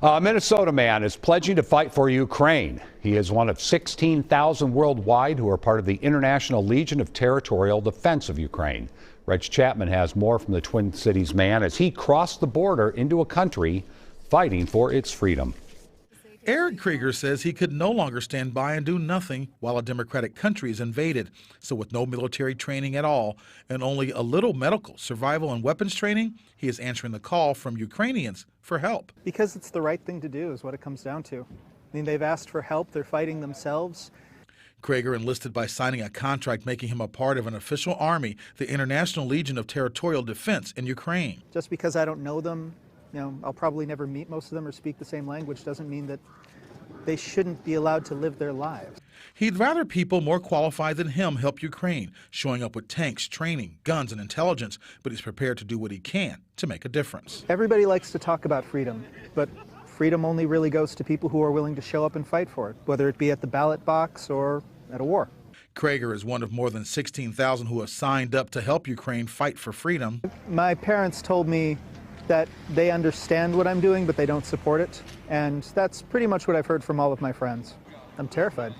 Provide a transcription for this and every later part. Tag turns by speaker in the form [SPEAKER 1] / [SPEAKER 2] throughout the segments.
[SPEAKER 1] A Minnesota man is pledging to fight for Ukraine. He is one of 16,000 worldwide who are part of the International Legion of Territorial Defense of Ukraine. Reg Chapman has more from the Twin Cities man as he crossed the border into a country fighting for its freedom.
[SPEAKER 2] Eric Krieger says he could no longer stand by and do nothing while a democratic country is invaded. So with no military training at all and only a little medical, survival, and weapons training, he is answering the call from Ukrainians for help.
[SPEAKER 3] Because it's the right thing to do is what it comes down to. I mean, they've asked for help. They're fighting themselves.
[SPEAKER 2] Krieger enlisted by signing a contract making him a part of an official army, the International Legion of Territorial Defense in Ukraine. Just
[SPEAKER 3] because I don't know them, I'll probably never meet most of them or speak the same language, doesn't mean that they shouldn't be allowed to live their lives.
[SPEAKER 2] He'd rather people more qualified than him help Ukraine, showing up with tanks, training, guns, and intelligence, but he's prepared to do what he can to make a difference.
[SPEAKER 3] Everybody likes to talk about freedom, but freedom only really goes to people who are willing to show up and fight for it, whether it be at the ballot box or at a war.
[SPEAKER 2] Krieger is one of more than 16,000 who have signed up to help Ukraine fight for freedom.
[SPEAKER 3] My parents told me that they understand what I'm doing, but they don't support it. And that's pretty much what I've heard from all of my friends. I'm terrified.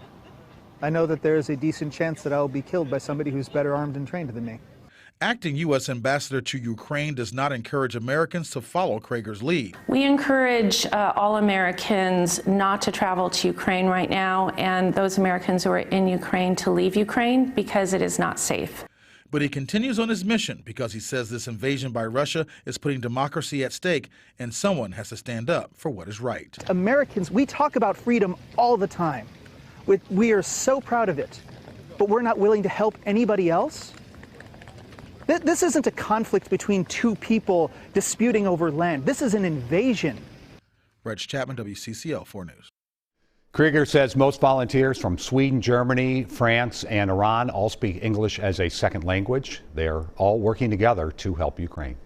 [SPEAKER 3] I know that there is a decent chance that I'll be killed by somebody who's better armed and trained than me.
[SPEAKER 2] Acting U.S. ambassador to Ukraine does not encourage Americans to follow Krieger's lead.
[SPEAKER 4] We encourage all Americans not to travel to Ukraine right now, and those Americans who are in Ukraine to leave Ukraine because it is not safe.
[SPEAKER 2] But he continues on his mission because he says this invasion by Russia is putting democracy at stake, and someone has to stand up for what is right.
[SPEAKER 3] Americans, we talk about freedom all the time. We are so proud of it, but we're not willing to help anybody else? This isn't a conflict between two people disputing over land. This is an invasion.
[SPEAKER 2] Reg Chapman, WCCO 4 News.
[SPEAKER 1] Krieger says most volunteers from Sweden, Germany, France, and Iran all speak English as a second language. They are all working together to help Ukraine.